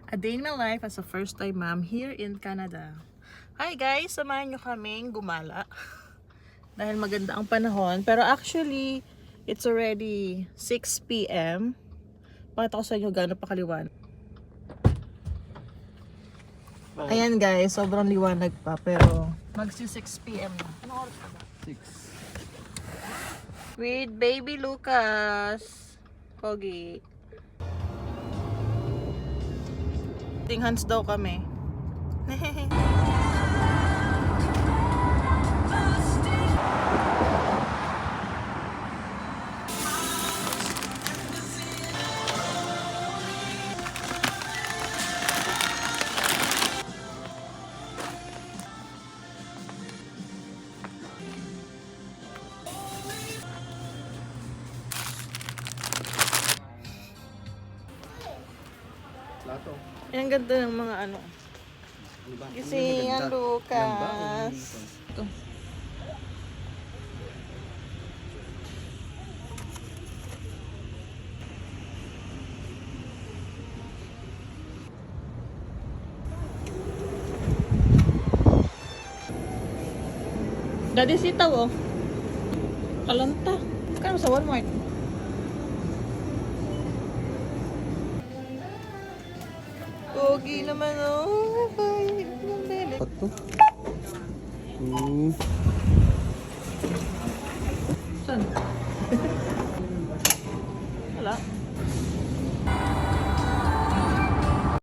A day in my life as a first-time mom here in Canada. Hi guys, samahan nyo kaming gumala. Dahil maganda ang panahon. Pero actually, it's already 6 p.m. Pakita ko sa inyo gano'n pa kaliwanag. Ayan guys, sobrang liwanag pa. Pero magsi 6 p.m. na. Anong oras pa ba? 6. With baby Lucas. Pogi. Hands daw kami. Lato. Ang ganda ng mga ano. Kasi ang Lucas. Ito. Daddy sitaw oh. Kalanta. Kano sa Walmart? Pogi naman oh. Pato.